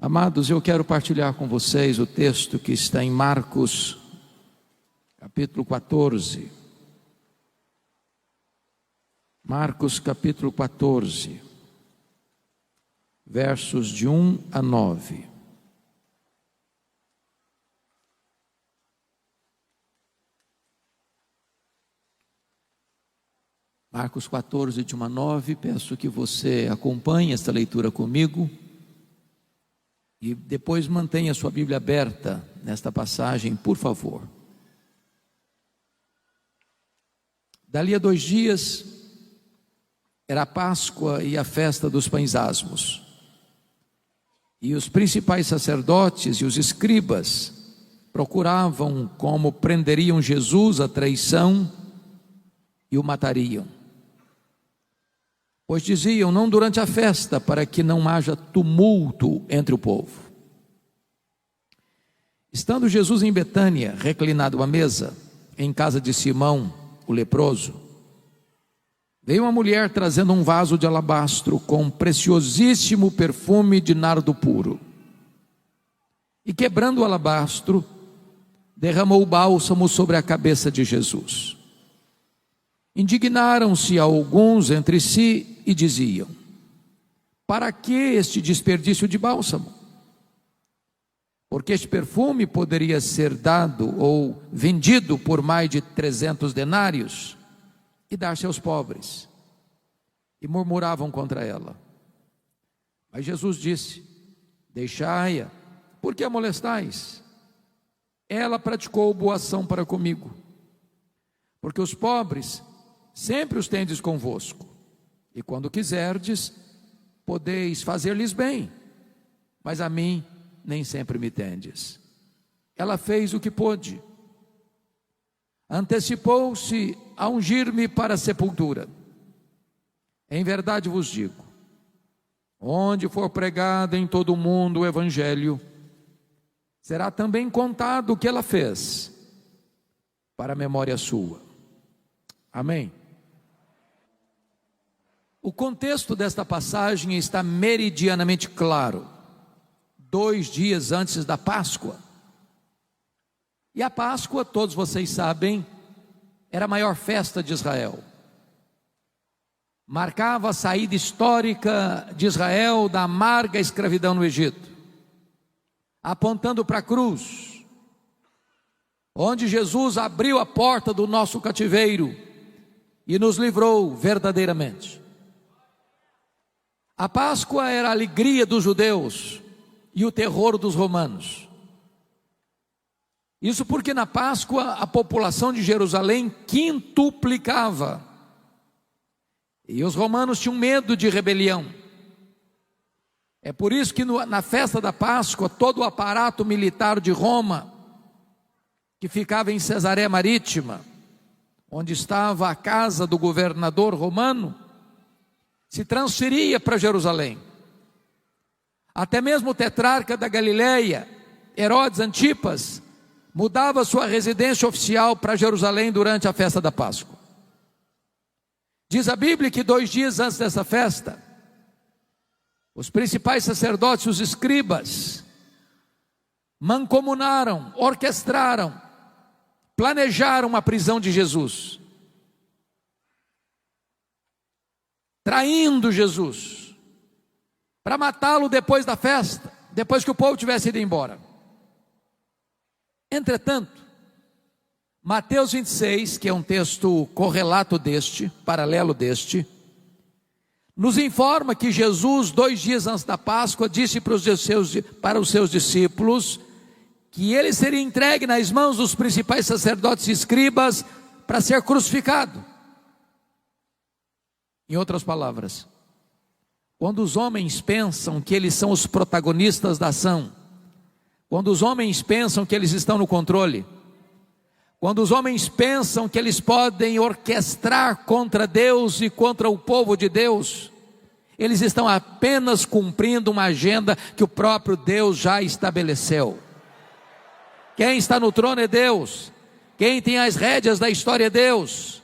Amados, eu quero partilhar com vocês o texto que está em Marcos, capítulo 14. Marcos, capítulo 14, versos de 1 a 9. Marcos 14, de 1 a 9, peço que você acompanhe esta leitura comigo e depois mantenha sua Bíblia aberta nesta passagem, por favor. Dali a 2 dias, era a Páscoa e a festa dos pães asmos. E os principais sacerdotes e os escribas procuravam como prenderiam Jesus à traição e o matariam. Pois diziam, não durante a festa, para que não haja tumulto entre o povo. Estando Jesus em Betânia, reclinado à mesa, em casa de Simão, o leproso, veio uma mulher trazendo um vaso de alabastro com preciosíssimo perfume de nardo puro. E quebrando o alabastro, derramou o bálsamo sobre a cabeça de Jesus. Indignaram-se alguns entre si e diziam, para que este desperdício de bálsamo? Porque este perfume poderia ser dado ou vendido por mais de 300 denários e dar-se aos pobres. E murmuravam contra ela. Mas Jesus disse, deixai-a, por que a molestais? Ela praticou boa ação para comigo, porque os pobres sempre os tendes convosco, e quando quiserdes, podeis fazer-lhes bem, mas a mim nem sempre me tendes. Ela fez o que pôde, antecipou-se a ungir-me para a sepultura. Em verdade vos digo, onde for pregado em todo o mundo o evangelho, será também contado o que ela fez, para a memória sua. Amém? O contexto desta passagem está meridianamente claro. 2 dias antes da Páscoa. E a Páscoa, todos vocês sabem, era a maior festa de Israel. Marcava a saída histórica de Israel da amarga escravidão no Egito, apontando para a cruz, onde Jesus abriu a porta do nosso cativeiro e nos livrou verdadeiramente. A Páscoa era a alegria dos judeus e o terror dos romanos. Isso porque na Páscoa a população de Jerusalém quintuplicava. E os romanos tinham medo de rebelião. É por isso que na festa da Páscoa, todo o aparato militar de Roma, que ficava em Cesareia Marítima, onde estava a casa do governador romano, se transferia para Jerusalém. Até mesmo o tetrarca da Galileia, Herodes Antipas, mudava sua residência oficial para Jerusalém durante a festa da Páscoa. Diz a Bíblia que 2 dias antes dessa festa, os principais sacerdotes e os escribas mancomunaram, orquestraram, planejaram a prisão de Jesus, traindo Jesus, para matá-lo depois da festa, depois que o povo tivesse ido embora. Entretanto, Mateus 26, que é um texto correlato deste, paralelo deste, nos informa que Jesus, 2 dias antes da Páscoa, disse para os seus discípulos que ele seria entregue nas mãos dos principais sacerdotes e escribas para ser crucificado. Em outras palavras, quando os homens pensam que eles são os protagonistas da ação, quando os homens pensam que eles estão no controle, quando os homens pensam que eles podem orquestrar contra Deus e contra o povo de Deus, eles estão apenas cumprindo uma agenda que o próprio Deus já estabeleceu. Quem está no trono é Deus, quem tem as rédeas da história é Deus,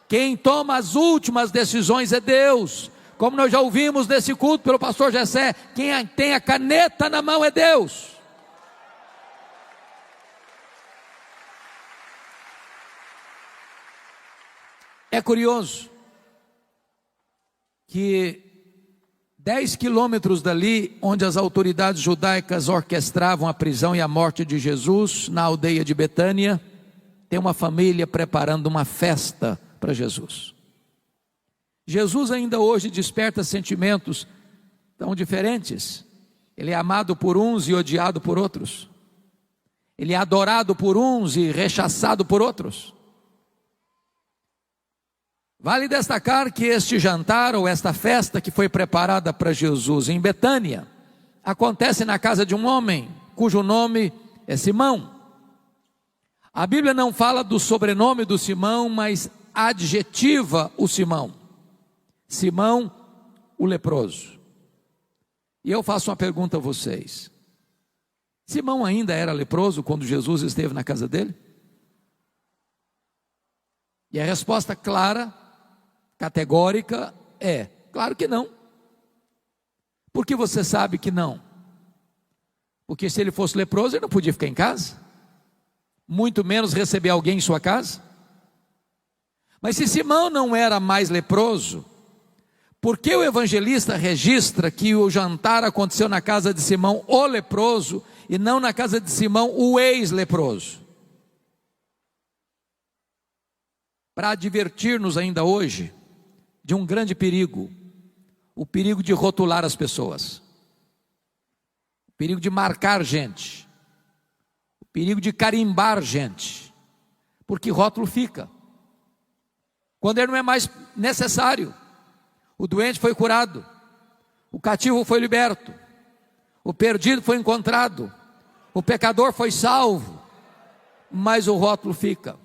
quem toma as últimas decisões é Deus, Como nós já ouvimos nesse culto pelo pastor Jessé, quem tem a caneta na mão é Deus. É curioso que 10 quilômetros dali, onde as autoridades judaicas orquestravam a prisão e a morte de Jesus, na aldeia de Betânia, tem uma família preparando uma festa para Jesus. Jesus ainda hoje desperta sentimentos tão diferentes. Ele é amado por uns e odiado por outros. Ele é adorado por uns e rechaçado por outros. Vale destacar que este jantar ou esta festa que foi preparada para Jesus em Betânia acontece na casa de um homem cujo nome é Simão. A Bíblia não fala do sobrenome do Simão, mas adjetiva o Simão. Simão, o leproso. E eu faço uma pergunta a vocês: Simão ainda era leproso quando Jesus esteve na casa dele? E a resposta clara, categórica é: claro que não. Por que você sabe que não? Porque se ele fosse leproso, ele não podia ficar em casa, muito menos receber alguém em sua casa. Mas se Simão não era mais leproso, por que o evangelista registra que o jantar aconteceu na casa de Simão, o leproso, e não na casa de Simão, o ex-leproso? Para advertir-nos ainda hoje de um grande perigo, o perigo de rotular as pessoas, o perigo de marcar gente, o perigo de carimbar gente, porque rótulo fica, quando ele não é mais necessário. O doente foi curado, o cativo foi liberto, o perdido foi encontrado, o pecador foi salvo, mas o rótulo fica.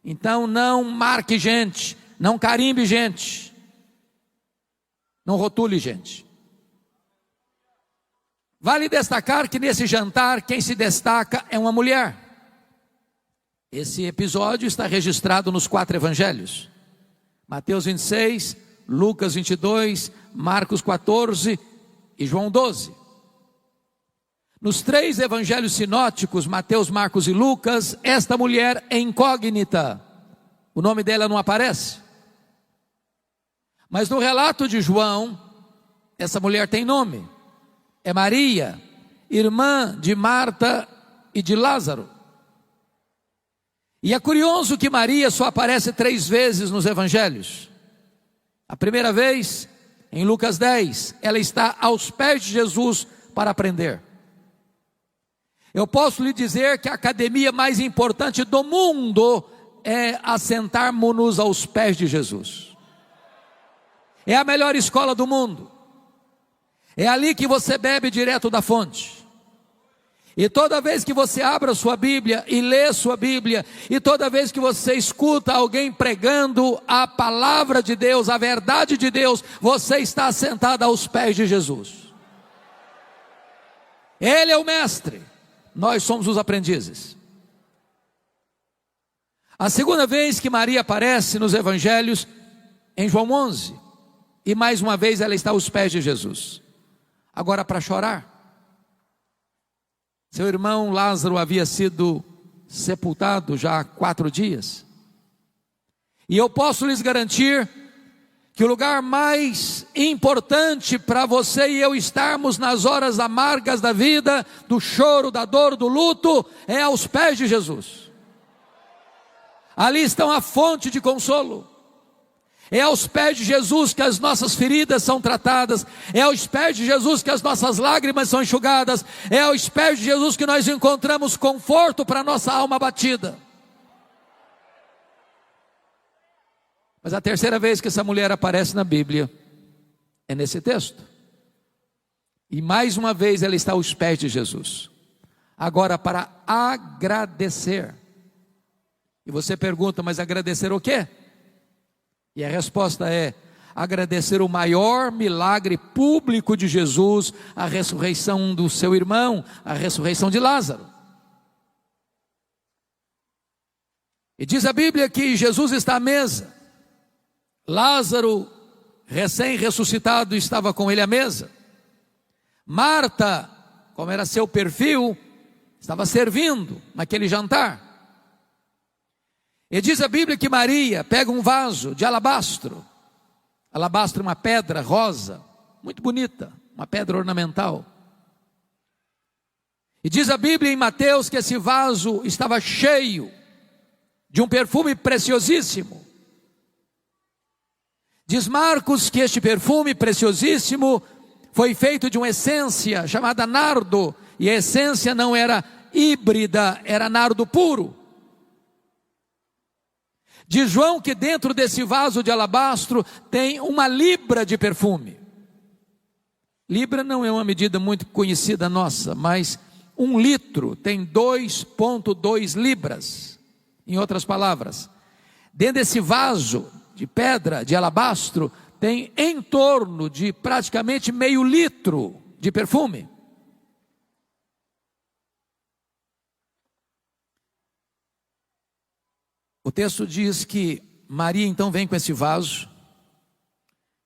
Então não marque gente, não carimbe gente, não rotule gente. Vale destacar que nesse jantar quem se destaca é uma mulher. Esse episódio está registrado nos 4 evangelhos: Mateus 26, Lucas 22, Marcos 14 e João 12. Nos 3 evangelhos sinóticos, Mateus, Marcos e Lucas, esta mulher é incógnita, o nome dela não aparece. Mas no relato de João, essa mulher tem nome, é Maria, irmã de Marta e de Lázaro. E é curioso que Maria só aparece 3 vezes nos evangelhos. A primeira vez, em Lucas 10, ela está aos pés de Jesus para aprender. Eu posso lhe dizer que a academia mais importante do mundo é assentarmos-nos aos pés de Jesus. É a melhor escola do mundo. É ali que você bebe direto da fonte. E toda vez que você abre a sua Bíblia e lê sua Bíblia, e toda vez que você escuta alguém pregando a palavra de Deus, a verdade de Deus, você está sentado aos pés de Jesus. Ele é o mestre, nós somos os aprendizes. A segunda vez que Maria aparece nos evangelhos, em João 11, e mais uma vez ela está aos pés de Jesus, agora para chorar. Seu irmão Lázaro havia sido sepultado já há 4 dias. E eu posso lhes garantir que o lugar mais importante para você e eu estarmos nas horas amargas da vida, do choro, da dor, do luto, é aos pés de Jesus. Ali estão a fonte de consolo. É aos pés de Jesus que as nossas feridas são tratadas. É aos pés de Jesus que as nossas lágrimas são enxugadas. É aos pés de Jesus que nós encontramos conforto para a nossa alma abatida. Mas a terceira vez que essa mulher aparece na Bíblia é nesse texto. E mais uma vez ela está aos pés de Jesus, agora para agradecer. E você pergunta, mas agradecer o quê? E a resposta é: agradecer o maior milagre público de Jesus, a ressurreição do seu irmão, a ressurreição de Lázaro. E diz a Bíblia que Jesus está à mesa, Lázaro recém-ressuscitado, estava com ele à mesa. Marta, como era seu perfil, estava servindo naquele jantar. E diz a Bíblia que Maria pega um vaso de alabastro. Alabastro é uma pedra rosa, muito bonita, uma pedra ornamental. E diz a Bíblia em Mateus que esse vaso estava cheio de um perfume preciosíssimo. Diz Marcos que este perfume preciosíssimo foi feito de uma essência chamada nardo, e a essência não era híbrida, era nardo puro. Diz João que dentro desse vaso de alabastro tem 1 libra de perfume. Libra não é uma medida muito conhecida nossa, mas 1 litro tem 2,2 libras. Em outras palavras, dentro desse vaso de pedra, de alabastro, tem em torno de praticamente meio litro de perfume. O texto diz que Maria então vem com esse vaso,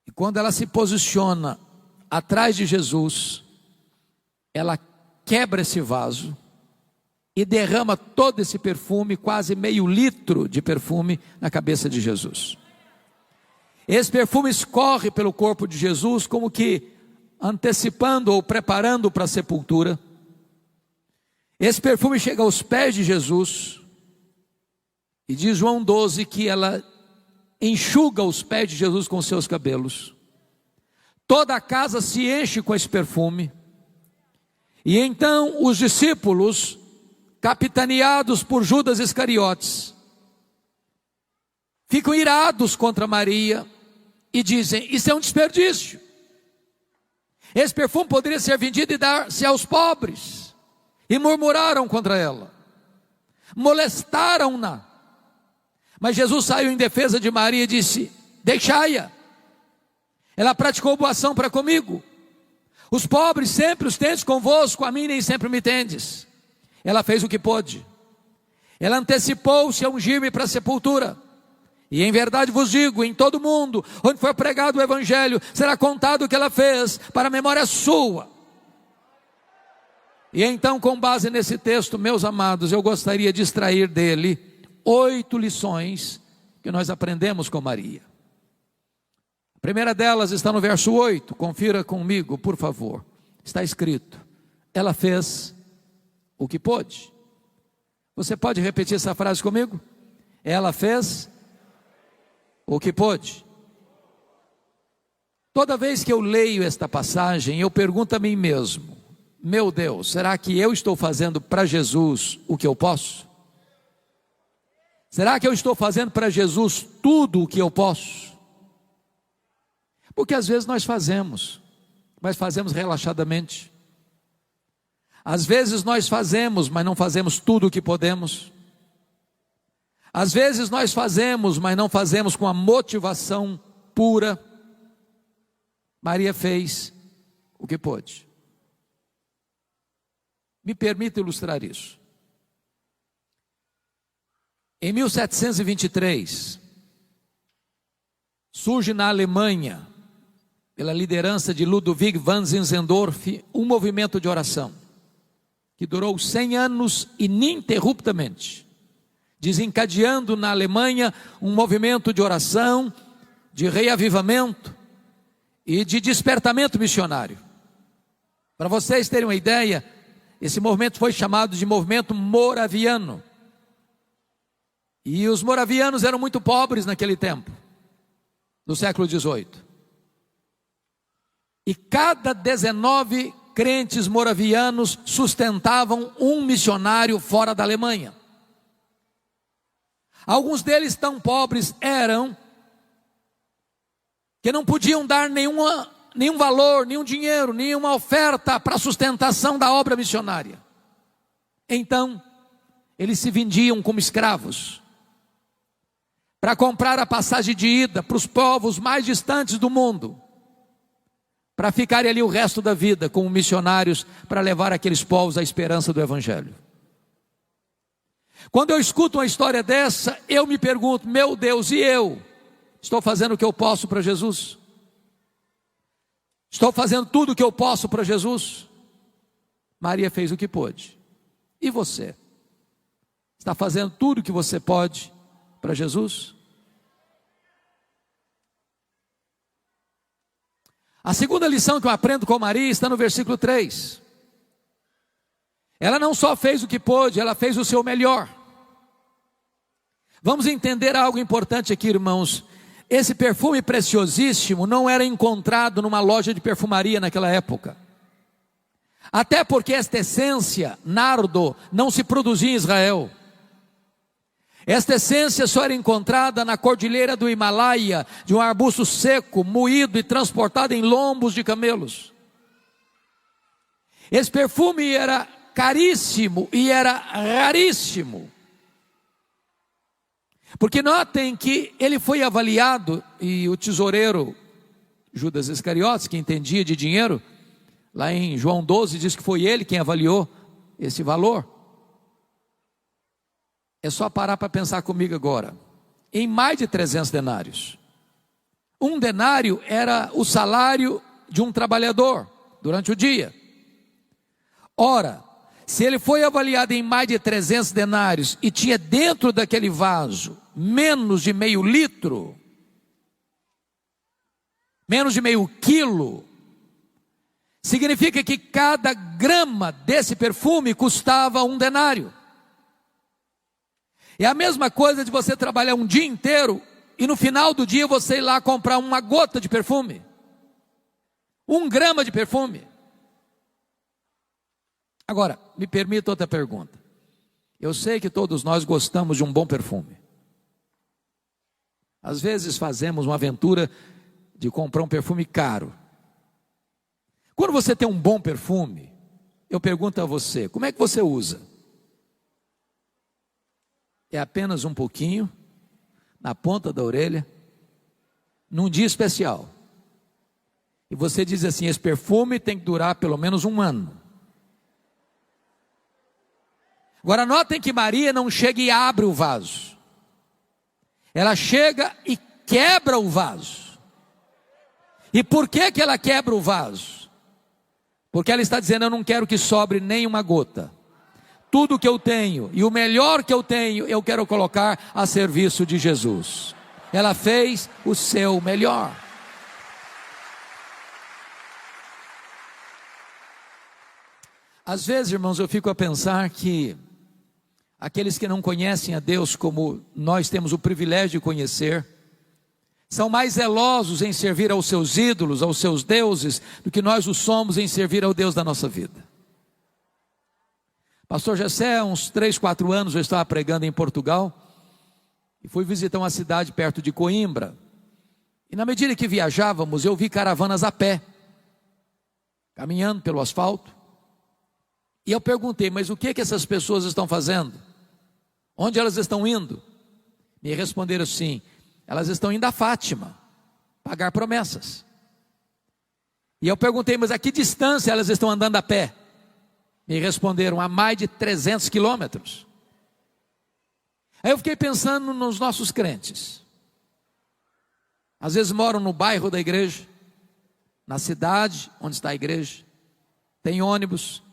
e quando ela se posiciona atrás de Jesus, ela quebra esse vaso e derrama todo esse perfume, quase meio litro de perfume, na cabeça de Jesus. Esse perfume escorre pelo corpo de Jesus, como que antecipando ou preparando para a sepultura. Esse perfume chega aos pés de Jesus, e diz João 12 que ela enxuga os pés de Jesus com seus cabelos. Toda a casa se enche com esse perfume, e então os discípulos, capitaneados por Judas Iscariotes, ficam irados contra Maria e dizem: isso é um desperdício. Esse perfume poderia ser vendido e dar-se aos pobres. E murmuraram contra ela, molestaram-na. Mas Jesus saiu em defesa de Maria e disse: deixai-a, ela praticou boa ação para comigo. Os pobres sempre os tendes convosco, a mim nem sempre me tendes. Ela fez o que pôde. Ela antecipou-se a ungir-me para a sepultura. E em verdade vos digo, em todo mundo onde for pregado o evangelho, será contado o que ela fez, para a memória sua. E então, com base nesse texto, meus amados, eu gostaria de extrair dele 8 lições que nós aprendemos com Maria. A primeira delas está no verso 8, confira comigo, por favor. Está escrito: ela fez o que pôde. Você pode repetir essa frase comigo? Ela fez o que pôde. Toda vez que eu leio esta passagem, eu pergunto a mim mesmo: meu Deus, será que eu estou fazendo para Jesus o que eu posso? Será que eu estou fazendo para Jesus tudo o que eu posso? Porque às vezes nós fazemos, mas fazemos relaxadamente. Às vezes nós fazemos, mas não fazemos tudo o que podemos. Às vezes nós fazemos, mas não fazemos com a motivação pura. Maria fez o que pôde. Me permita ilustrar isso. Em 1723, surge na Alemanha, pela liderança de Ludwig van Zinzendorf, um movimento de oração, que durou 100 anos ininterruptamente, desencadeando na Alemanha um movimento de oração, de reavivamento e de despertamento missionário. Para vocês terem uma ideia, esse movimento foi chamado de movimento moraviano. E os moravianos eram muito pobres naquele tempo, no século XVIII. E cada 19 crentes moravianos sustentavam um missionário fora da Alemanha. Alguns deles tão pobres eram que não podiam dar nenhum valor, nenhum dinheiro, nenhuma oferta para a sustentação da obra missionária. Então, eles se vendiam como escravos para comprar a passagem de ida para os povos mais distantes do mundo, para ficarem ali o resto da vida como missionários, para levar aqueles povos à esperança do evangelho. Quando eu escuto uma história dessa, eu me pergunto: meu Deus, e eu? Estou fazendo o que eu posso para Jesus? Estou fazendo tudo o que eu posso para Jesus? Maria fez o que pôde. E você? Está fazendo tudo o que você pode para Jesus? A segunda lição que eu aprendo com Maria está no versículo 3. Ela não só fez o que pôde, ela fez o seu melhor. Vamos entender algo importante aqui, irmãos. Esse perfume preciosíssimo não era encontrado numa loja de perfumaria naquela época. Até porque esta essência, nardo, não se produzia em Israel. Esta essência só era encontrada na cordilheira do Himalaia, de um arbusto seco, moído e transportado em lombos de camelos. Esse perfume era caríssimo e era raríssimo. Porque notem que ele foi avaliado, e o tesoureiro Judas Iscariotes, que entendia de dinheiro, lá em João 12 diz que foi ele quem avaliou esse valor. É só parar para pensar comigo agora. Em mais de 300 denários. Um denário era o salário de um trabalhador durante o dia. Ora, se ele foi avaliado em mais de 300 denários e tinha dentro daquele vaso menos de meio litro, menos de meio quilo, significa que cada grama desse perfume custava um denário. É a mesma coisa de você trabalhar um dia inteiro e no final do dia você ir lá comprar uma gota de perfume, 1 grama de perfume. Agora, me permita outra pergunta. Eu sei que todos nós gostamos de um bom perfume. Às vezes fazemos uma aventura de comprar um perfume caro. Quando você tem um bom perfume, eu pergunto a você, como é que você usa? É apenas um pouquinho, na ponta da orelha, num dia especial. E você diz assim, esse perfume tem que durar pelo menos 1 ano. Agora notem que Maria não chega e abre o vaso. Ela chega e quebra o vaso. E por que ela quebra o vaso? Porque ela está dizendo, eu não quero que sobre nem uma gota. Tudo que eu tenho, e o melhor que eu tenho, eu quero colocar a serviço de Jesus. Ela fez o seu melhor. Às vezes, irmãos, eu fico a pensar que aqueles que não conhecem a Deus como nós temos o privilégio de conhecer, são mais zelosos em servir aos seus ídolos, aos seus deuses, do que nós o somos em servir ao Deus da nossa vida. Pastor Jessé, uns 3, 4 anos eu estava pregando em Portugal e fui visitar uma cidade perto de Coimbra. E na medida que viajávamos, eu vi caravanas a pé, caminhando pelo asfalto. E eu perguntei, mas o que essas pessoas estão fazendo? Onde elas estão indo? Me responderam assim, elas estão indo a Fátima, pagar promessas. E eu perguntei, mas a que distância elas estão andando a pé? Me responderam, a mais de 300 quilômetros. Aí eu fiquei pensando nos nossos crentes. Às vezes moram no bairro da igreja, na cidade onde está a igreja, tem ônibus,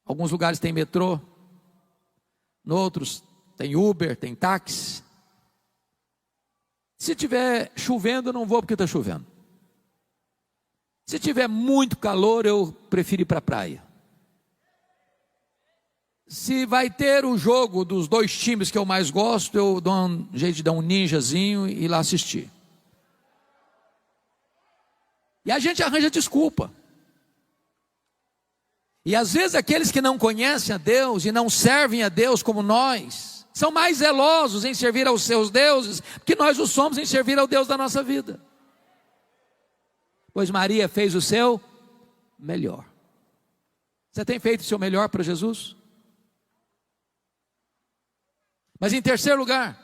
alguns lugares tem metrô, em outros tem Uber, tem táxi. Se tiver chovendo, eu não vou porque está chovendo. Se tiver muito calor, eu prefiro ir para a praia. Se vai ter o jogo dos 2 times que eu mais gosto, eu dou um jeito de dar um ninjazinho e ir lá assistir. E a gente arranja desculpa. E às vezes aqueles que não conhecem a Deus e não servem a Deus como nós, são mais zelosos em servir aos seus deuses, que nós o somos em servir ao Deus da nossa vida. Pois Maria fez o seu melhor. Você tem feito o seu melhor para Jesus? Mas em terceiro lugar,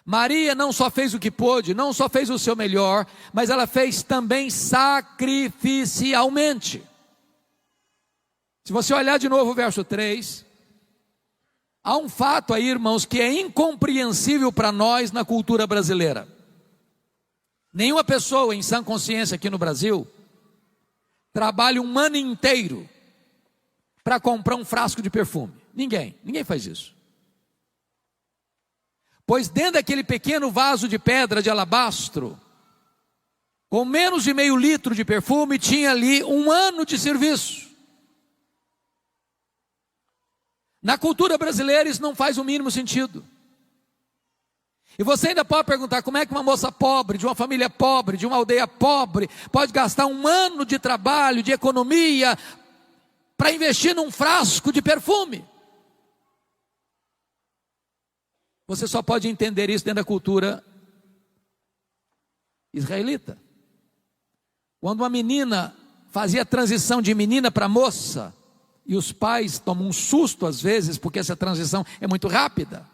Maria não só fez o que pôde, não só fez o seu melhor, mas ela fez também sacrificialmente. Se você olhar de novo o verso 3, há um fato aí, irmãos, que é incompreensível para nós na cultura brasileira. Nenhuma pessoa em sã consciência aqui no Brasil trabalha um ano inteiro para comprar um frasco de perfume. Ninguém faz isso. Pois dentro daquele pequeno vaso de pedra de alabastro, com menos de meio litro de perfume, tinha ali um ano de serviço. Na cultura brasileira isso não faz o mínimo sentido. E você ainda pode perguntar como é que uma moça pobre, de uma família pobre, de uma aldeia pobre, pode gastar um ano de trabalho, de economia, para investir num frasco de perfume. Você só pode entender isso dentro da cultura israelita. Quando uma menina fazia a transição de menina para moça, e os pais tomam um susto às vezes, porque essa transição é muito rápida,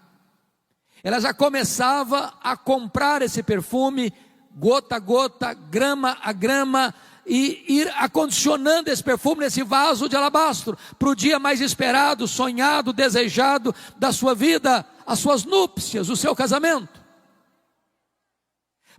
ela já começava a comprar esse perfume, gota a gota, grama a grama, e ir acondicionando esse perfume nesse vaso de alabastro, para o dia mais esperado, sonhado, desejado da sua vida, as suas núpcias, o seu casamento.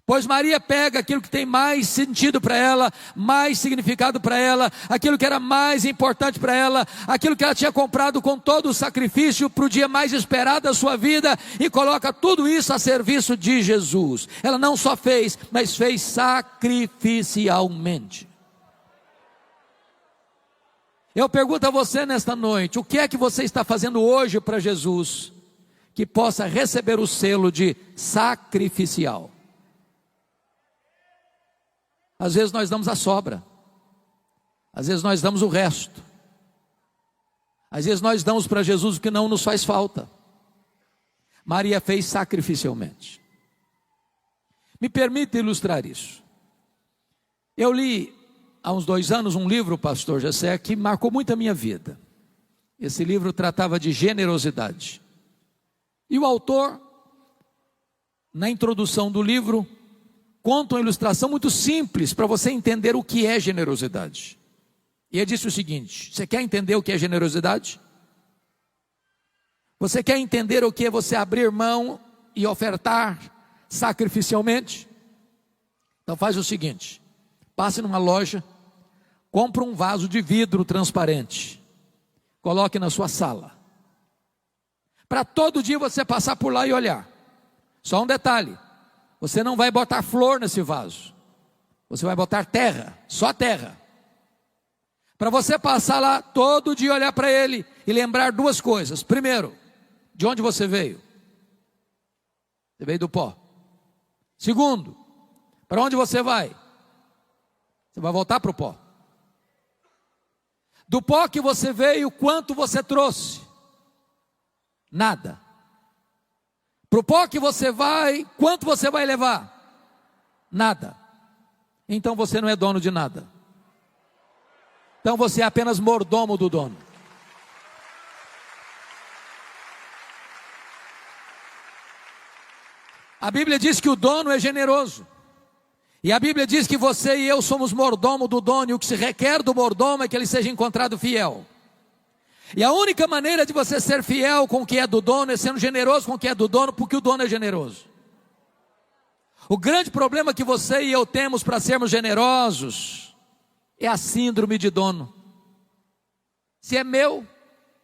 Pois Maria pega aquilo que tem mais sentido para ela, mais significado para ela, aquilo que era mais importante para ela, aquilo que ela tinha comprado com todo o sacrifício para o dia mais esperado da sua vida, e coloca tudo isso a serviço de Jesus. Ela não só fez, mas fez sacrificialmente. Eu pergunto a você nesta noite, o que é que você está fazendo hoje para Jesus, que possa receber o selo de sacrificial? Às vezes nós damos a sobra, às vezes nós damos o resto, às vezes nós damos para Jesus o que não nos faz falta. Maria fez sacrificialmente. Me permita ilustrar isso. Eu li há uns 2 anos um livro, pastor Jessé, que marcou muito a minha vida. Esse livro tratava de generosidade. E o autor, na introdução do livro, conta uma ilustração muito simples para você entender o que é generosidade. E ele disse o seguinte: você quer entender o que é generosidade? Você quer entender o que é você abrir mão e ofertar sacrificialmente? Então faz o seguinte: passe numa loja, compre um vaso de vidro transparente, coloque na sua sala, para todo dia você passar por lá e olhar. Só um detalhe: você não vai botar flor nesse vaso, você vai botar terra, só terra. Para você passar lá todo dia, olhar para ele e lembrar 2 coisas. Primeiro, de onde você veio? Você veio do pó. Segundo, para onde você vai? Você vai voltar para o pó. Do pó que você veio, quanto você trouxe? Nada. Para o pó que você vai, quanto você vai levar? Nada. Então você não é dono de nada. Então você é apenas mordomo do dono. A Bíblia diz que o dono é generoso. E a Bíblia diz que você e eu somos mordomo do dono, e o que se requer do mordomo é que ele seja encontrado fiel. E a única maneira de você ser fiel com o que é do dono é sendo generoso com o que é do dono, porque o dono é generoso. O grande problema que você e eu temos para sermos generosos é a síndrome de dono. Se é meu,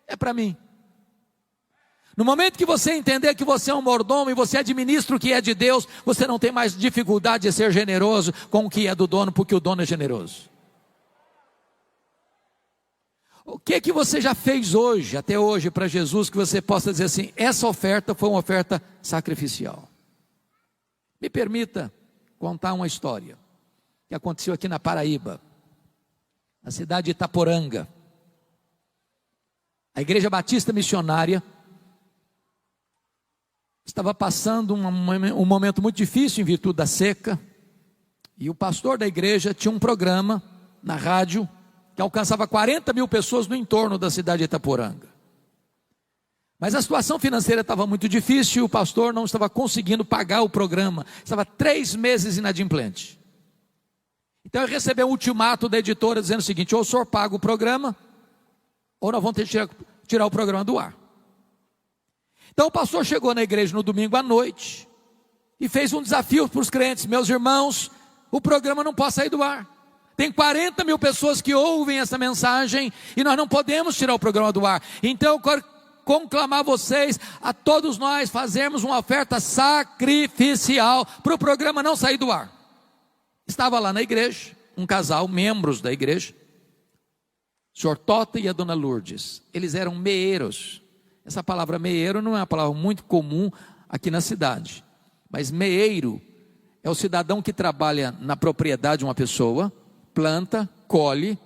é para mim. No momento que você entender que você é um mordomo e você administra o que é de Deus, você não tem mais dificuldade de ser generoso com o que é do dono, porque o dono é generoso. O que você já fez hoje, até hoje, para Jesus, que você possa dizer assim: essa oferta foi uma oferta sacrificial? Me permita contar uma história que aconteceu aqui na Paraíba, na cidade de Itaporanga. A Igreja Batista Missionária estava passando um momento muito difícil em virtude da seca, e o pastor da igreja tinha um programa na rádio que alcançava 40 mil pessoas no entorno da cidade de Itaporanga. Mas a situação financeira estava muito difícil, e o pastor não estava conseguindo pagar o programa, estava 3 meses inadimplente. Então ele recebeu um ultimato da editora dizendo o seguinte: ou o senhor paga o programa, ou nós vamos ter que tirar o programa do ar. Então o pastor chegou na igreja no domingo à noite, e fez um desafio para os crentes: meus irmãos, o programa não pode sair do ar. Tem 40 mil pessoas que ouvem essa mensagem e nós não podemos tirar o programa do ar. Então eu quero conclamar vocês, a todos nós, fazermos uma oferta sacrificial para o programa não sair do ar. Estava lá na igreja um casal, membros da igreja, o senhor Tota e a dona Lourdes. Eles eram meeiros. Essa palavra meeiro não é uma palavra muito comum aqui na cidade, mas meeiro é o cidadão que trabalha na propriedade de uma pessoa, planta, colhe,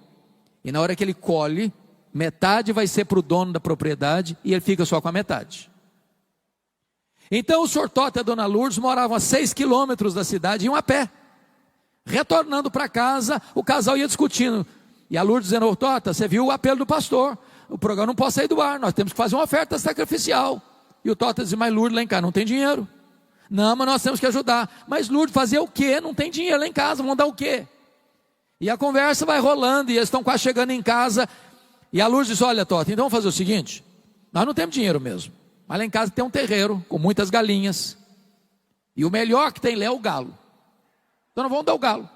e na hora que ele colhe, metade vai ser para o dono da propriedade e ele fica só com a metade. Então o senhor Tota e a dona Lourdes moravam a 6 quilômetros da cidade, iam a pé. Retornando para casa, o casal ia discutindo, e a Lourdes dizendo: ô Tota, você viu o apelo do pastor, o programa não pode sair do ar, nós temos que fazer uma oferta sacrificial. E o Tota dizia: mas Lourdes, lá em casa não tem dinheiro. Não, mas nós temos que ajudar. Mas Lourdes, fazer o quê? Não tem dinheiro lá em casa, vão dar o quê? E a conversa vai rolando, e eles estão quase chegando em casa, e a Lourdes diz: olha Tota, então vamos fazer o seguinte, nós não temos dinheiro mesmo, mas lá em casa tem um terreiro, com muitas galinhas, e o melhor que tem lá é o galo, então nós vamos dar o galo.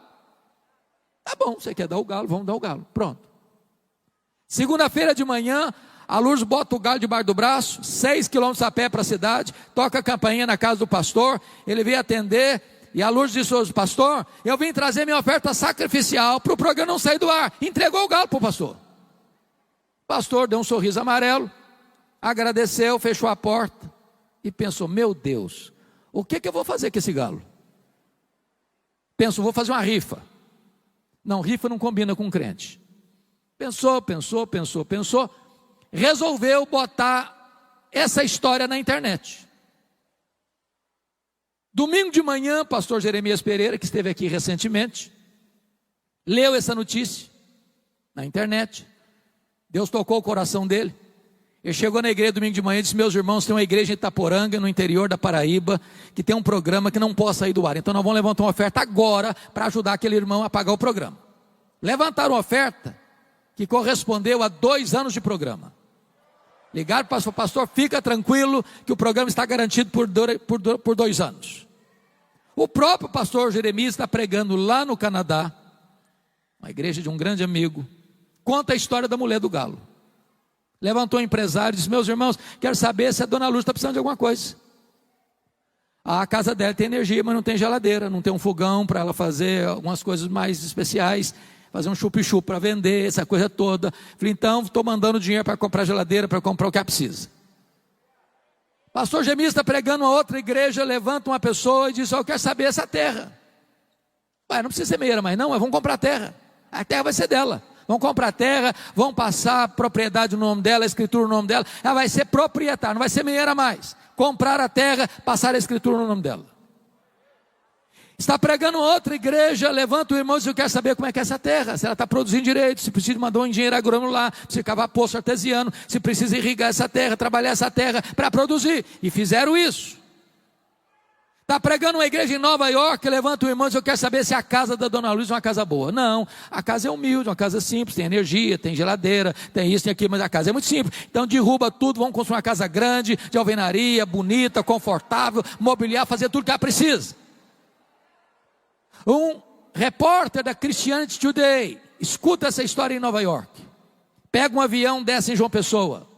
Tá bom, você quer dar o galo, vamos dar o galo, pronto. Segunda-feira de manhã, a Lourdes bota o galo debaixo do braço, 6 quilômetros a pé para a cidade, toca a campainha na casa do pastor, ele veio atender, e a Lourdes disse: hoje, pastor, eu vim trazer minha oferta sacrificial para o programa não sair do ar. Entregou o galo para o pastor. O pastor deu um sorriso amarelo, agradeceu, fechou a porta e pensou: meu Deus, o que eu vou fazer com esse galo? Pensou: vou fazer uma rifa. Não, rifa não combina com crente. Pensou, resolveu botar essa história na internet. Domingo de manhã, pastor Jeremias Pereira, que esteve aqui recentemente, leu essa notícia na internet. Deus tocou o coração dele. Ele chegou na igreja domingo de manhã e disse: meus irmãos, tem uma igreja em Itaporanga, no interior da Paraíba, que tem um programa que não pode sair do ar. Então nós vamos levantar uma oferta agora para ajudar aquele irmão a pagar o programa. Levantaram uma oferta que correspondeu a 2 anos de programa. Ligaram para o pastor: fica tranquilo que o programa está garantido por 2 anos. O próprio pastor Jeremias está pregando lá no Canadá, uma igreja de um grande amigo, conta a história da mulher do galo. Levantou um empresário e disse: meus irmãos, quero saber se a dona Luz está precisando de alguma coisa. A casa dela tem energia, mas não tem geladeira, não tem um fogão para ela fazer algumas coisas mais especiais, fazer um chup-chup para vender, essa coisa toda. Falei: então estou mandando dinheiro para comprar geladeira, para comprar o que ela precisa. Pastor Jeremias está pregando uma outra igreja, levanta uma pessoa e diz: eu quero saber essa terra. Pai, não precisa ser meieira mais não, mas vamos comprar terra. A terra vai ser dela. Vão comprar terra, vão passar a propriedade no nome dela, a escritura no nome dela. Ela vai ser proprietária, não vai ser meieira mais. Comprar a terra, passar a escritura no nome dela. Está pregando outra igreja, levanta o irmão e diz: eu quero saber como é que é essa terra, se ela está produzindo direito, se precisa mandar um engenheiro agrônomo lá, se cavar poço artesiano, se precisa irrigar essa terra, trabalhar essa terra para produzir. E fizeram isso. Está pregando uma igreja em Nova York, levanta o irmão e diz: eu quero saber se a casa da dona Luiz é uma casa boa. Não, a casa é humilde, uma casa simples, tem energia, tem geladeira, tem isso, tem aquilo, mas a casa é muito simples. Então derruba tudo, vamos construir uma casa grande, de alvenaria, bonita, confortável, mobiliar, fazer tudo que ela precisa. Um repórter da Christianity Today escuta essa história em Nova York, pega um avião, desce em João Pessoa,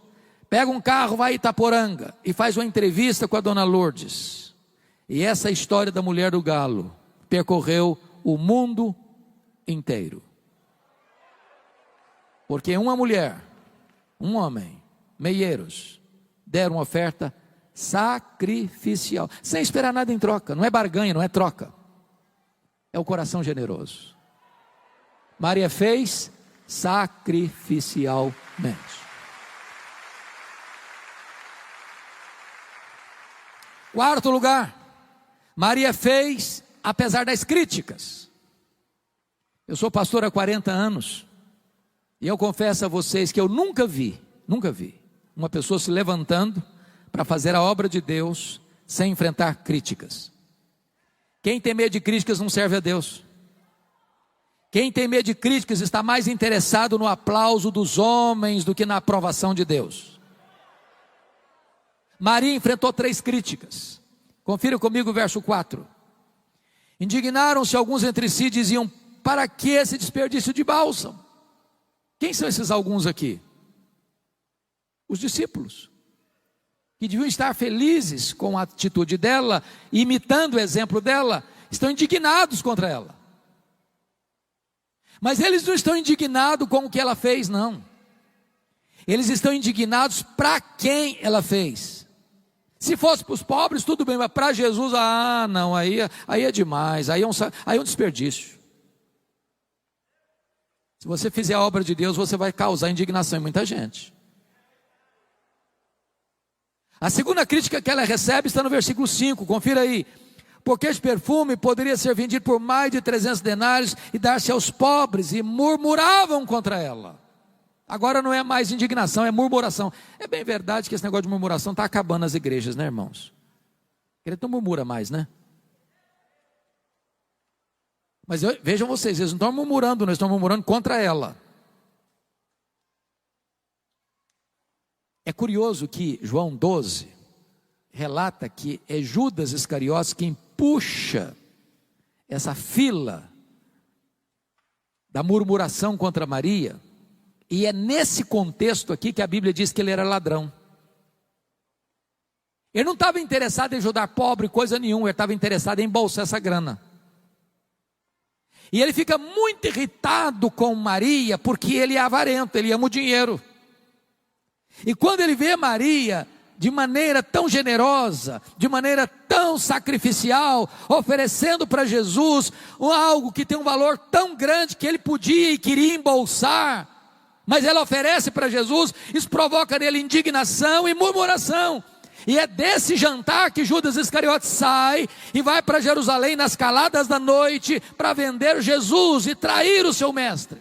pega um carro, vai em Itaporanga e faz uma entrevista com a dona Lourdes. E essa história da mulher do galo percorreu o mundo inteiro. Porque uma mulher, um homem, meieiros, deram uma oferta sacrificial, sem esperar nada em troca. Não é barganha, não é troca. É o coração generoso. Maria fez sacrificialmente. Quarto lugar, Maria fez apesar das críticas. Eu sou pastor há 40 anos e eu confesso a vocês que eu nunca vi uma pessoa se levantando para fazer a obra de Deus sem enfrentar críticas. Quem tem medo de críticas não serve a Deus. Quem tem medo de críticas está mais interessado no aplauso dos homens do que na aprovação de Deus. Maria enfrentou 3 críticas. Confira comigo o verso 4. Indignaram-se alguns entre si e diziam: para que esse desperdício de bálsamo? Quem são esses alguns aqui? Os discípulos, que deviam estar felizes com a atitude dela, imitando o exemplo dela, estão indignados contra ela. Mas eles não estão indignados com o que ela fez, não. Eles estão indignados para quem ela fez. Se fosse para os pobres, tudo bem, mas para Jesus, não, aí é demais, aí é um desperdício. Se você fizer a obra de Deus, você vai causar indignação em muita gente. A segunda crítica que ela recebe está no versículo 5, confira aí. Porque esse perfume poderia ser vendido por mais de 300 denários e dar-se aos pobres, e murmuravam contra ela. Agora não é mais indignação, é murmuração. É bem verdade que esse negócio de murmuração está acabando nas igrejas, né, irmãos? Ele não murmura mais, né? Mas vejam vocês, eles não estão murmurando, não estão murmurando contra ela. É curioso que João 12 relata que é Judas Iscariotes quem puxa essa fila da murmuração contra Maria, e é nesse contexto aqui que a Bíblia diz que ele era ladrão. Ele não estava interessado em ajudar pobre, coisa nenhuma, ele estava interessado em embolsar essa grana. E ele fica muito irritado com Maria, porque ele é avarento, ele ama o dinheiro. E quando ele vê Maria de maneira tão generosa, de maneira tão sacrificial, oferecendo para Jesus algo que tem um valor tão grande que ele podia e queria embolsar, mas ela oferece para Jesus, isso provoca nele indignação e murmuração. E é desse jantar que Judas Iscariotes sai e vai para Jerusalém nas caladas da noite para vender Jesus e trair o seu mestre.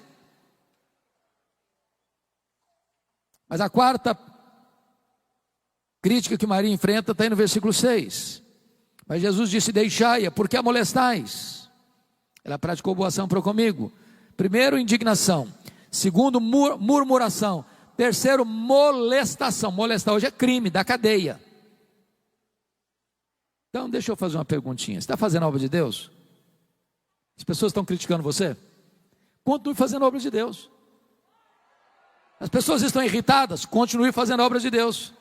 Mas a quarta crítica que Maria enfrenta está aí no versículo 6. Mas Jesus disse: deixai-a, porque a molestais. Ela praticou boa ação para comigo. Primeiro, indignação. Segundo, murmuração. Terceiro, molestação. Molestar hoje é crime, da cadeia. Então deixa eu fazer uma perguntinha. Você está fazendo a obra de Deus? As pessoas estão criticando você? Continue fazendo a obra de Deus. As pessoas estão irritadas? Continue fazendo a obra de Deus.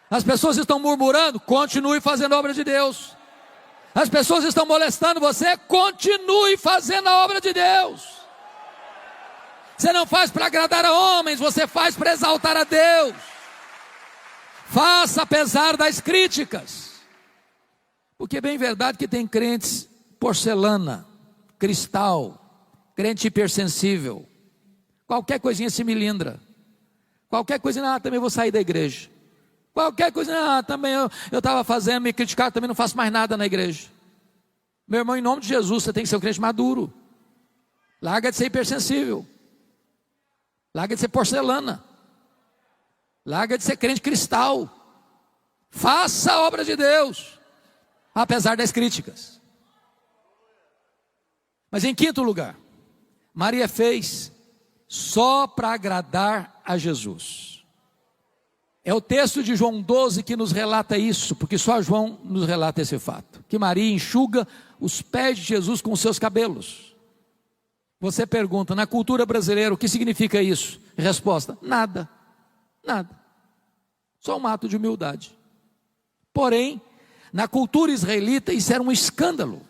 As pessoas estão murmurando? Continue fazendo a obra de Deus. As pessoas estão molestando você? Continue fazendo a obra de Deus. Você não faz para agradar a homens, você faz para exaltar a Deus. Faça apesar das críticas. Porque é bem verdade que tem crentes porcelana, cristal, crente hipersensível. Qualquer coisinha se melindra. Qualquer coisinha, também vou sair da igreja. Qualquer coisa, também eu estava fazendo, me criticar, também não faço mais nada na igreja. Meu irmão, em nome de Jesus, você tem que ser um crente maduro. Larga de ser hipersensível. Larga de ser porcelana. Larga de ser crente cristal. Faça a obra de Deus, apesar das críticas. Mas em quinto lugar, Maria fez só para agradar a Jesus. É o texto de João 12 que nos relata isso, porque só João nos relata esse fato, que Maria enxuga os pés de Jesus com os seus cabelos. Você pergunta, na cultura brasileira, o que significa isso? Resposta, nada, nada, só um ato de humildade. Porém, na cultura israelita isso era um escândalo.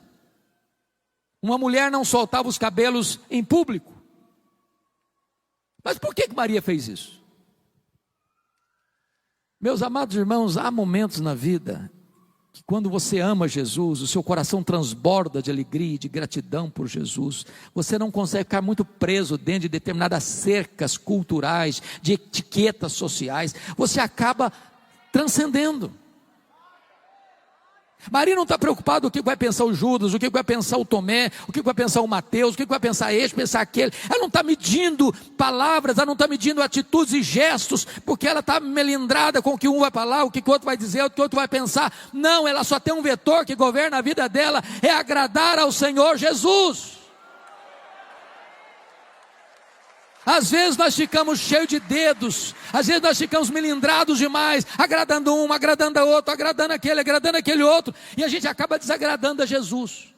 Uma mulher não soltava os cabelos em público. Mas por que Maria fez isso? Meus amados irmãos, há momentos na vida que quando você ama Jesus, o seu coração transborda de alegria e de gratidão por Jesus. Você não consegue ficar muito preso dentro de determinadas cercas culturais, de etiquetas sociais. Você acaba transcendendo. Maria não está preocupada com o que vai pensar o Judas, o que vai pensar o Tomé, o que vai pensar o Mateus, o que vai pensar este, pensar aquele. Ela não está medindo palavras, ela não está medindo atitudes e gestos, porque ela está melindrada com o que um vai falar, o que o outro vai dizer, o que o outro vai pensar. Não, ela só tem um vetor que governa a vida dela, é agradar ao Senhor Jesus. Às vezes nós ficamos cheios de dedos, às vezes nós ficamos melindrados demais, agradando um, agradando a outro, agradando aquele outro, e a gente acaba desagradando a Jesus.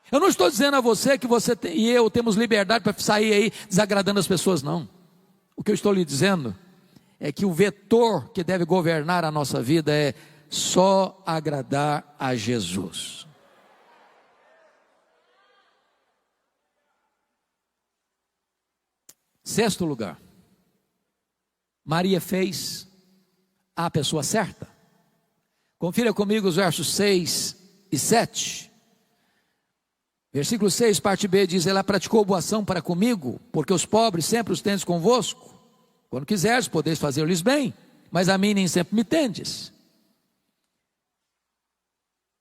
Eu não estou dizendo a você que você e eu temos liberdade para sair aí desagradando as pessoas, não. O que eu estou lhe dizendo é que o vetor que deve governar a nossa vida é só agradar a Jesus. Sexto lugar, Maria fez a pessoa certa. Confira comigo os versos 6 e 7. Versículo 6, parte B, diz: ela praticou boa ação para comigo, porque os pobres sempre os tendes convosco. Quando quiseres, podeis fazer-lhes bem, mas a mim nem sempre me tendes.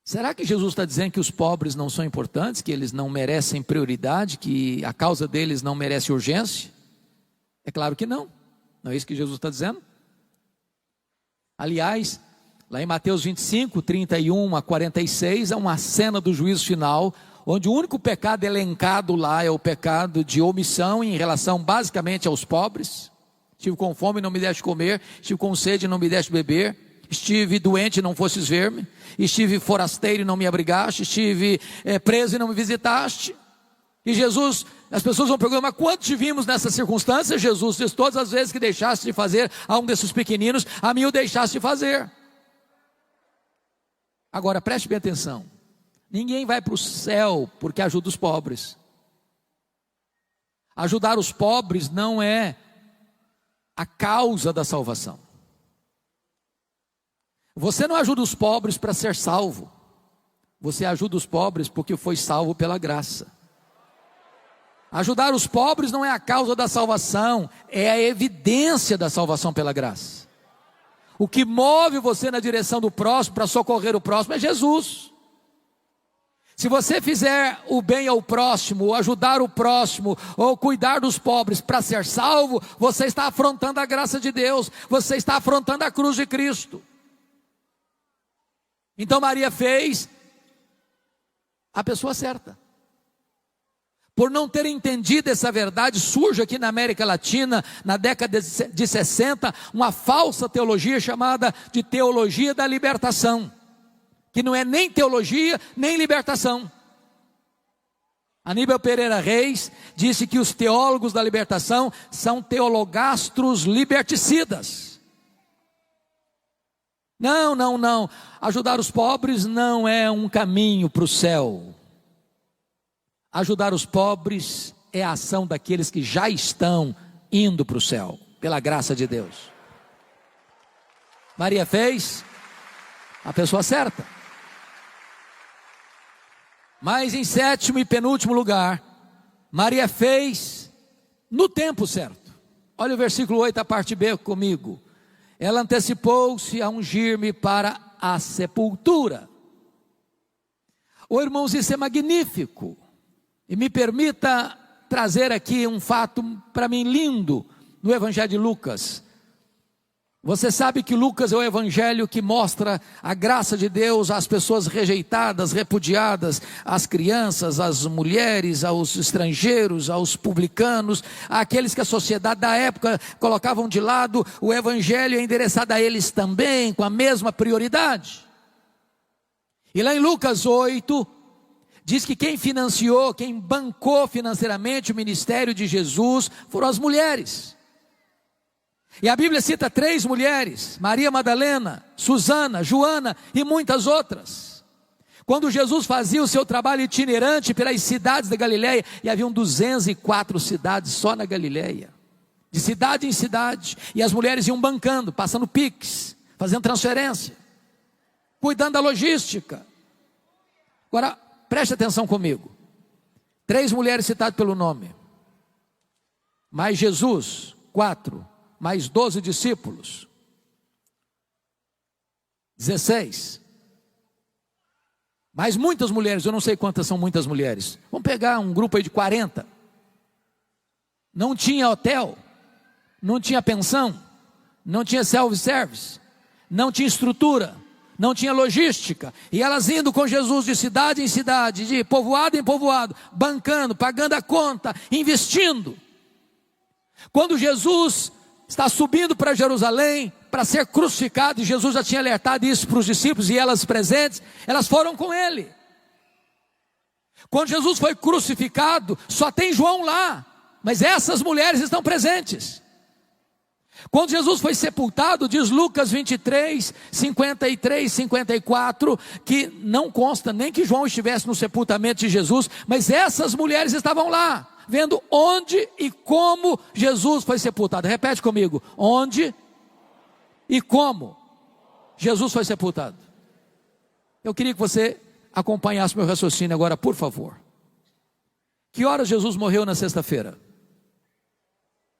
Será que Jesus está dizendo que os pobres não são importantes, que eles não merecem prioridade, que a causa deles não merece urgência? É claro que não. Não é isso que Jesus está dizendo? Aliás, lá em Mateus 25, 31 a 46, é uma cena do juízo final, onde o único pecado elencado lá é o pecado de omissão em relação basicamente aos pobres. Estive com fome e não me deste comer, estive com sede e não me deste beber, estive doente e não fostes ver-me, estive forasteiro e não me abrigaste, estive preso e não me visitaste. E Jesus, as pessoas vão perguntar: mas quanto te vimos nessa circunstância? Jesus diz: todas as vezes que deixaste de fazer a um desses pequeninos, a mim o deixaste de fazer. Agora preste bem atenção, ninguém vai para o céu porque ajuda os pobres. Ajudar os pobres não é a causa da salvação. Você não ajuda os pobres para ser salvo, você ajuda os pobres porque foi salvo pela graça. Ajudar os pobres não é a causa da salvação, é a evidência da salvação pela graça. O que move você na direção do próximo, para socorrer o próximo, é Jesus. Se você fizer o bem ao próximo, ou ajudar o próximo, ou cuidar dos pobres para ser salvo, você está afrontando a graça de Deus, você está afrontando a cruz de Cristo. Então Maria fez a pessoa certa. Por não ter entendido essa verdade, surge aqui na América Latina, na década de 60, uma falsa teologia chamada de teologia da libertação, que não é nem teologia, nem libertação. Aníbal Pereira Reis disse que os teólogos da libertação são teologastros liberticidas. Não, ajudar os pobres não é um caminho para o céu. Ajudar os pobres é a ação daqueles que já estão indo para o céu, pela graça de Deus. Maria fez a pessoa certa. Mas em sétimo e penúltimo lugar, Maria fez no tempo certo. Olha o versículo 8, a parte B comigo. Ela antecipou-se a ungir-me para a sepultura. Irmãos, isso é magnífico. E me permita trazer aqui um fato para mim lindo no Evangelho de Lucas. Você sabe que Lucas é o evangelho que mostra a graça de Deus às pessoas rejeitadas, repudiadas, às crianças, às mulheres, aos estrangeiros, aos publicanos, àqueles que a sociedade da época colocavam de lado. O evangelho é endereçado a eles também, com a mesma prioridade. E lá em Lucas 8, diz que quem financiou, quem bancou financeiramente o ministério de Jesus foram as mulheres. E a Bíblia cita 3 mulheres: Maria Madalena, Susana, Joana e muitas outras. Quando Jesus fazia o seu trabalho itinerante pelas cidades da Galileia, e haviam 204 cidades só na Galileia, de cidade em cidade, e as mulheres iam bancando, passando Pix, fazendo transferência, cuidando da logística. Agora, preste atenção comigo. 3 mulheres citadas pelo nome, mais Jesus, 4, mais 12 discípulos, 16, mais muitas mulheres. Eu não sei quantas são muitas mulheres. Vamos pegar um grupo aí de 40. Não tinha hotel, não tinha pensão, não tinha self-service, não tinha estrutura, não tinha logística, e elas indo com Jesus de cidade em cidade, de povoado em povoado, bancando, pagando a conta, investindo. Quando Jesus está subindo para Jerusalém para ser crucificado, e Jesus já tinha alertado isso para os discípulos e elas presentes, elas foram com ele. Quando Jesus foi crucificado, só tem João lá, mas essas mulheres estão presentes. Quando Jesus foi sepultado, diz Lucas 23, 53, 54, que não consta nem que João estivesse no sepultamento de Jesus, mas essas mulheres estavam lá, vendo onde e como Jesus foi sepultado. Repete comigo: onde e como Jesus foi sepultado. Eu queria que você acompanhasse meu raciocínio agora, por favor. Que horas Jesus morreu na sexta-feira?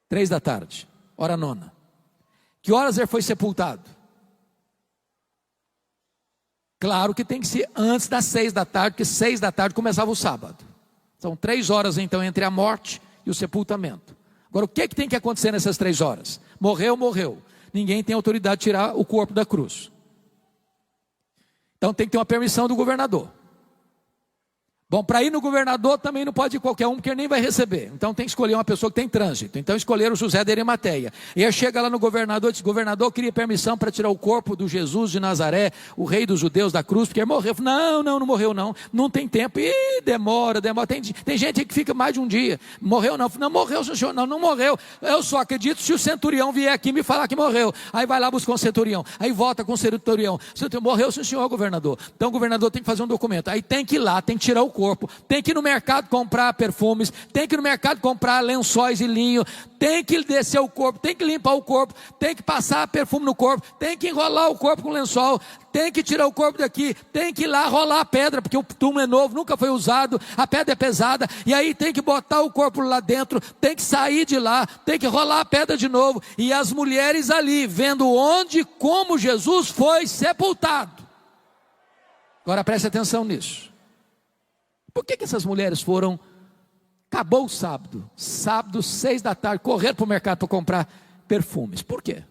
3 da tarde, hora nona. Que horas ele foi sepultado? Claro que tem que ser antes das 6 da tarde, porque 6 da tarde começava o sábado. São 3 horas então entre a morte e o sepultamento. Agora o que tem que acontecer nessas 3 horas? Morreu, morreu. Ninguém tem autoridade de tirar o corpo da cruz. Então tem que ter uma permissão do governador. Bom, para ir no governador também não pode ir qualquer um, porque ele nem vai receber. Então tem que escolher uma pessoa que tem trânsito. Então escolheram José de Arimateia. E aí chega lá no governador e diz: governador, eu queria permissão para tirar o corpo do Jesus de Nazaré, o rei dos judeus da cruz, porque ele morreu. Não morreu não. Não tem tempo. Ih, demora. Tem gente que fica mais de um dia. Morreu não. Não morreu, senhor. Não morreu. Eu só acredito se o centurião vier aqui me falar que morreu. Aí vai lá buscar um centurião. Aí volta com o centurião. Morreu, senhor governador. Então o governador tem que fazer um documento. Aí tem que ir lá, tem que tirar o corpo. Tem que ir no mercado comprar perfumes, tem que ir no mercado comprar lençóis e linho, tem que descer o corpo, tem que limpar o corpo, tem que passar perfume no corpo, tem que enrolar o corpo com lençol, tem que tirar o corpo daqui, tem que ir lá rolar a pedra, porque o túmulo é novo, nunca foi usado, a pedra é pesada, e aí tem que botar o corpo lá dentro, tem que sair de lá, tem que rolar a pedra de novo, e as mulheres ali, vendo onde e como Jesus foi sepultado. Agora preste atenção nisso. Por que essas mulheres foram? Acabou o sábado, 6 da tarde, correram para o mercado para comprar perfumes. Por quê?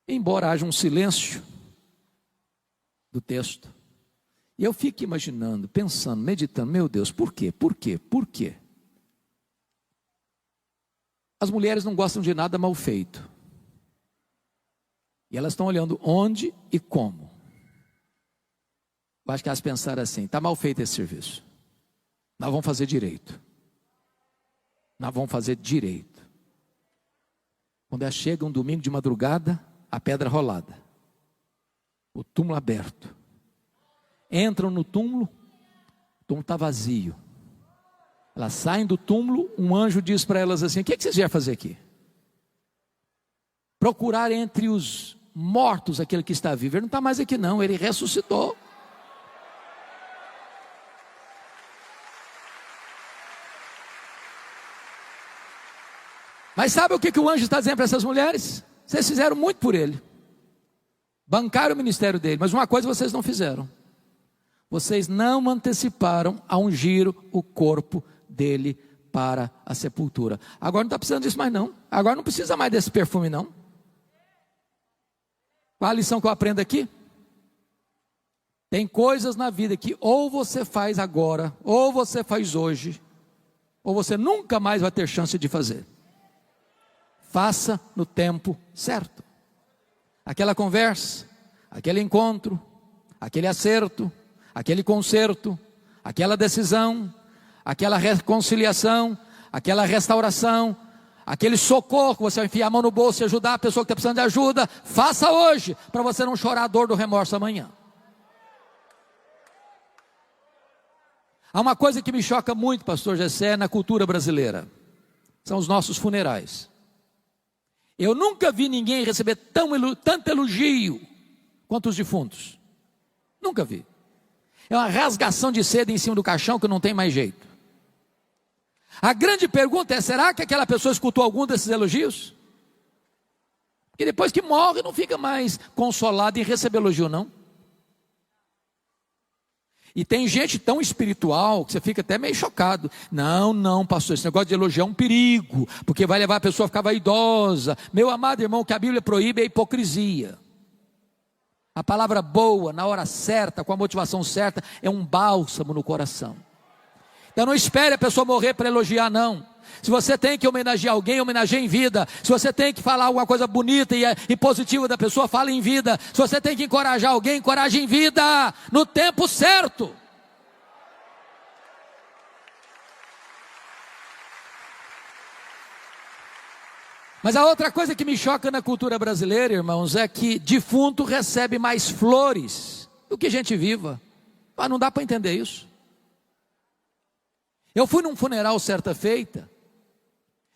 Embora haja um silêncio do texto, e eu fico imaginando, pensando, meditando: meu Deus, por quê? Por quê? Por quê? As mulheres não gostam de nada mal feito, e elas estão olhando onde e como. Eu acho que elas pensaram assim: está mal feito esse serviço, nós vamos fazer direito. Nós vamos fazer direito. Quando elas chegam domingo de madrugada, a pedra rolada, o túmulo aberto, entram no túmulo, o túmulo está vazio. Elas saem do túmulo, um anjo diz para elas assim: o que vocês vieram fazer aqui? Procurar entre os mortos aquele que está vivo. Ele não está mais aqui não, ele ressuscitou. Mas sabe o que o anjo está dizendo para essas mulheres? Vocês fizeram muito por ele, bancaram o ministério dele, mas uma coisa vocês não fizeram: vocês não anteciparam a ungir o corpo dele para a sepultura. Agora não está precisando disso mais não, agora não precisa mais desse perfume não. Qual a lição que eu aprendo aqui? Tem coisas na vida que ou você faz agora, ou você faz hoje, ou você nunca mais vai ter chance de fazer. Faça no tempo certo. Aquela conversa, aquele encontro, aquele acerto, aquele conserto, aquela decisão, aquela reconciliação, aquela restauração, aquele socorro que você vai enfiar a mão no bolso e ajudar a pessoa que está precisando de ajuda. Faça hoje, para você não chorar a dor do remorso amanhã. Há uma coisa que me choca muito, pastor Gessé, na cultura brasileira: são os nossos funerais. Eu nunca vi ninguém receber tanto elogio quanto os defuntos. Nunca vi. É uma rasgação de seda em cima do caixão que não tem mais jeito. A grande pergunta é: será que aquela pessoa escutou algum desses elogios? Porque depois que morre não fica mais consolado em receber elogio não. E tem gente tão espiritual que você fica até meio chocado. Não, pastor, esse negócio de elogiar é um perigo, porque vai levar a pessoa a ficar vaidosa. Meu amado irmão, o que a Bíblia proíbe é a hipocrisia. A palavra boa, na hora certa, com a motivação certa, é um bálsamo no coração. Então não espere a pessoa morrer para elogiar não. Se você tem que homenagear alguém, homenageie em vida. Se você tem que falar alguma coisa bonita e positiva da pessoa, fale em vida. Se você tem que encorajar alguém, encoraje em vida, no tempo certo. Mas a outra coisa que me choca na cultura brasileira, irmãos, é que defunto recebe mais flores do que gente viva. Ah, não dá para entender isso. Eu fui num funeral certa feita,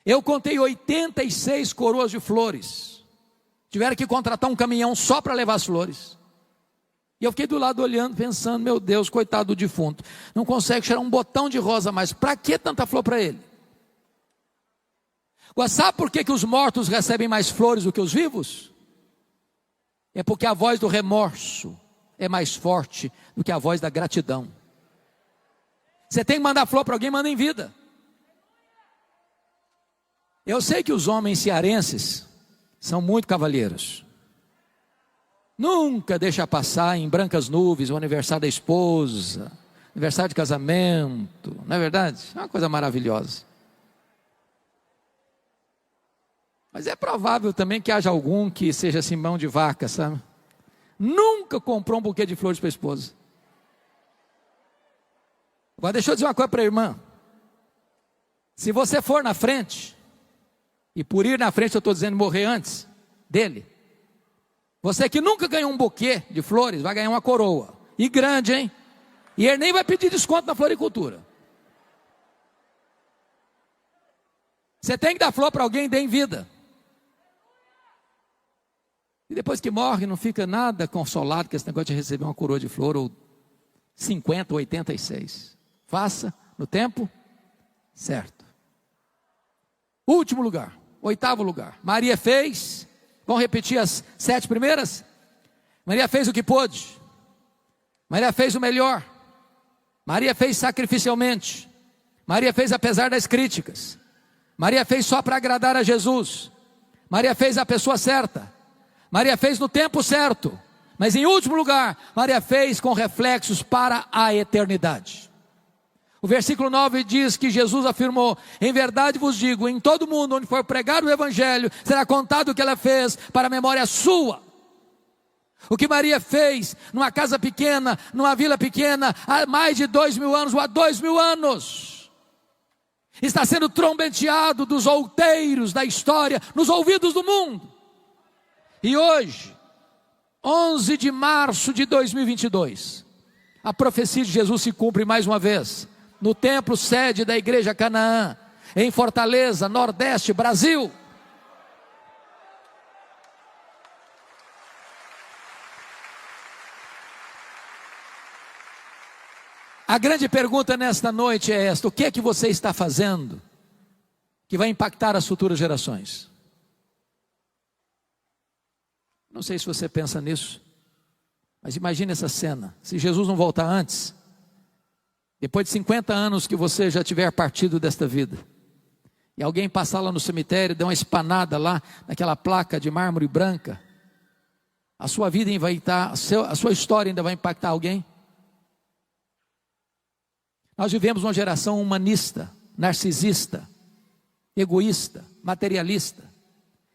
eu contei 86 coroas de flores. Tiveram que contratar um caminhão só para levar as flores. E eu fiquei do lado olhando, pensando, meu Deus, coitado do defunto, não consegue tirar um botão de rosa mais, para que tanta flor para ele? Agora, sabe por que os mortos recebem mais flores do que os vivos? É porque a voz do remorso é mais forte do que a voz da gratidão. Você tem que mandar flor para alguém, manda em vida. Eu sei que os homens cearenses são muito cavalheiros. Nunca deixa passar em brancas nuvens o aniversário da esposa, aniversário de casamento, não é verdade? É uma coisa maravilhosa. Mas é provável também que haja algum que seja assim mão de vaca, sabe? Nunca comprou um buquê de flores para a esposa. Agora deixa eu dizer uma coisa para a irmã. Se você for na frente, e por ir na frente eu estou dizendo morrer antes dele, você que nunca ganhou um buquê de flores, vai ganhar uma coroa. E grande, hein? E ele nem vai pedir desconto na floricultura. Você tem que dar flor para alguém, dê em vida. E depois que morre, não fica nada consolado com esse negócio de receber uma coroa de flor, ou 50 ou 86. Faça no tempo certo. Último lugar, 8º lugar. Maria fez, vamos repetir as 7 primeiras? Maria fez o que pôde. Maria fez o melhor. Maria fez sacrificialmente. Maria fez apesar das críticas. Maria fez só para agradar a Jesus. Maria fez a pessoa certa. Maria fez no tempo certo. Mas em último lugar, Maria fez com reflexos para a eternidade. O versículo 9 diz que Jesus afirmou: em verdade vos digo, em todo mundo onde for pregado o evangelho, será contado o que ela fez para a memória sua. O que Maria fez numa casa pequena, numa vila pequena, há mais de 2000 anos, ou há 2000 anos, está sendo trombeteado dos outeiros da história, nos ouvidos do mundo. E hoje, 11 de março de 2022, a profecia de Jesus se cumpre mais uma vez, no templo sede da igreja Canaã, em Fortaleza, Nordeste, Brasil. A grande pergunta nesta noite é esta: o que é que você está fazendo que vai impactar as futuras gerações? Não sei se você pensa nisso, mas imagine essa cena, se Jesus não voltar antes, depois de 50 anos que você já tiver partido desta vida, e alguém passar lá no cemitério, der uma espanada lá, naquela placa de mármore branca, a sua vida vai estar, a sua história ainda vai impactar alguém? Nós vivemos uma geração humanista, narcisista, egoísta, materialista,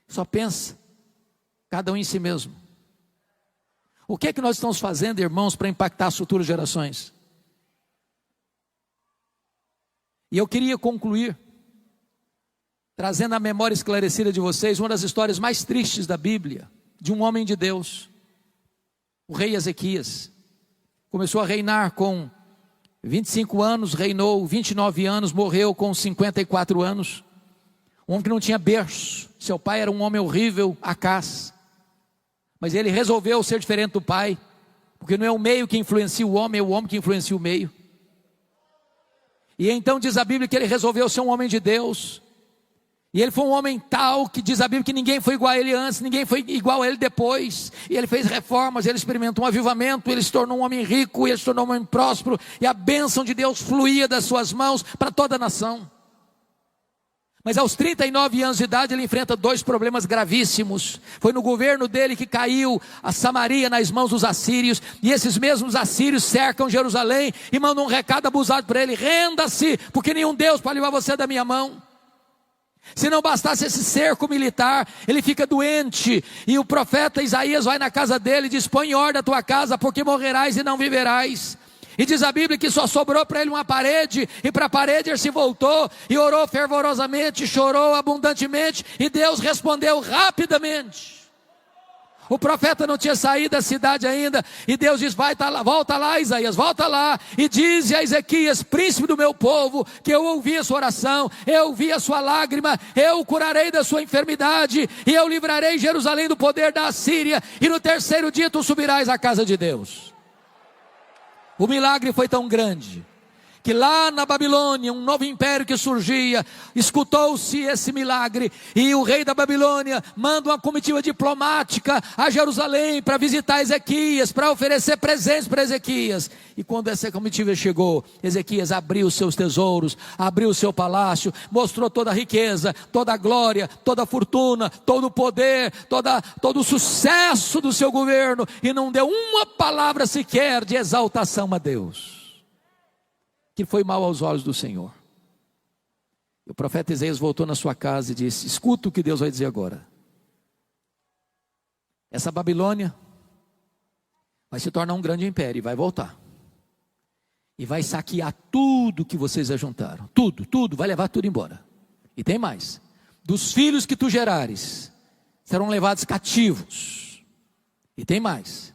só pensa, cada um em si mesmo. O que é que nós estamos fazendo, irmãos, para impactar as futuras gerações? E eu queria concluir, trazendo à memória esclarecida de vocês, uma das histórias mais tristes da Bíblia, de um homem de Deus, o rei Ezequias. Começou a reinar com 25 anos, reinou 29 anos, morreu com 54 anos. Um homem que não tinha berço, seu pai era um homem horrível, Acás. Mas ele resolveu ser diferente do pai, porque não é o meio que influencia o homem, é o homem que influencia o meio. E então diz a Bíblia que ele resolveu ser um homem de Deus. E ele foi um homem tal que diz a Bíblia que ninguém foi igual a ele antes, ninguém foi igual a ele depois. E ele fez reformas, ele experimentou um avivamento, ele se tornou um homem rico, ele se tornou um homem próspero. E a bênção de Deus fluía das suas mãos para toda a nação. Mas aos 39 anos de idade ele enfrenta 2 problemas gravíssimos. Foi no governo dele que caiu a Samaria nas mãos dos assírios. E esses mesmos assírios cercam Jerusalém e mandam um recado abusado para ele: renda-se, porque nenhum Deus pode levar você da minha mão. Se não bastasse esse cerco militar, ele fica doente, e o profeta Isaías vai na casa dele e diz: põe em ordem a tua casa, porque morrerás e não viverás. E diz a Bíblia que só sobrou para ele uma parede, e para a parede ele se voltou, e orou fervorosamente, chorou abundantemente, e Deus respondeu rapidamente. O profeta não tinha saído da cidade ainda, e Deus diz: volta lá, Isaías, volta lá, e diz a Ezequias, príncipe do meu povo, que eu ouvi a sua oração, eu ouvi a sua lágrima, eu o curarei da sua enfermidade, e eu livrarei Jerusalém do poder da Assíria, e no terceiro dia tu subirás à casa de Deus. O milagre foi tão grande, que lá na Babilônia, um novo império que surgia, escutou-se esse milagre, e o rei da Babilônia manda uma comitiva diplomática a Jerusalém para visitar Ezequias, para oferecer presentes para Ezequias. E quando essa comitiva chegou, Ezequias abriu os seus tesouros, abriu o seu palácio, mostrou toda a riqueza, toda a glória, toda a fortuna, todo o poder, todo o sucesso do seu governo, e não deu uma palavra sequer de exaltação a Deus, que foi mal aos olhos do Senhor. O profeta Isaías voltou na sua casa e disse: escuta o que Deus vai dizer agora. Essa Babilônia vai se tornar um grande império e vai voltar. E vai saquear tudo que vocês ajuntaram. Tudo, vai levar tudo embora. E tem mais: dos filhos que tu gerares, serão levados cativos. E tem mais: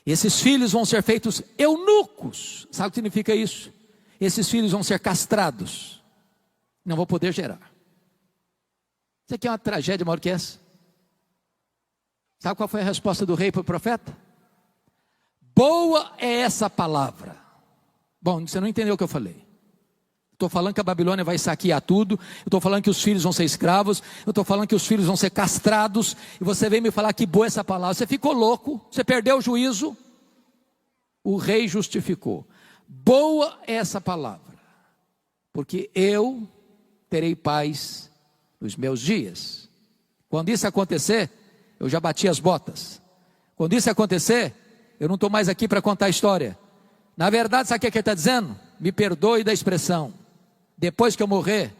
esses filhos vão ser feitos eunucos. Sabe o que significa isso? Esses filhos vão ser castrados, não vão poder gerar. Isso aqui é uma tragédia maior que essa. Sabe qual foi a resposta do rei para o profeta? Boa é essa palavra. Bom, você não entendeu o que eu falei. Estou falando que a Babilônia vai saquear tudo, eu estou falando que os filhos vão ser escravos, eu estou falando que os filhos vão ser castrados, e você vem me falar que boa é essa palavra. Você ficou louco, você perdeu o juízo. O rei justificou: boa é essa palavra, porque eu terei paz nos meus dias. Quando isso acontecer, eu já bati as botas. Quando isso acontecer, eu não estou mais aqui para contar a história. Na verdade, sabe o que ele está dizendo? Me perdoe da expressão: depois que eu morrer,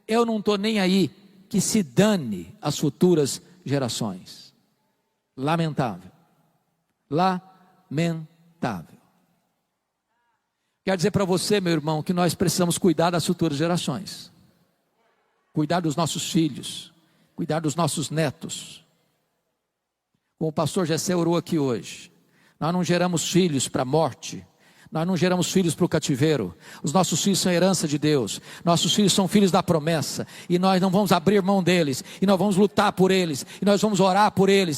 eu não estou nem aí, que se dane as futuras gerações. Lamentável. Lamentável. Quero dizer para você, meu irmão, que nós precisamos cuidar das futuras gerações. Cuidar dos nossos filhos. Cuidar dos nossos netos. Como o pastor Gessé orou aqui hoje. Nós não geramos filhos para a morte. Nós não geramos filhos para o cativeiro. Os nossos filhos são herança de Deus. Nossos filhos são filhos da promessa. E nós não vamos abrir mão deles. E nós vamos lutar por eles. E nós vamos orar por eles.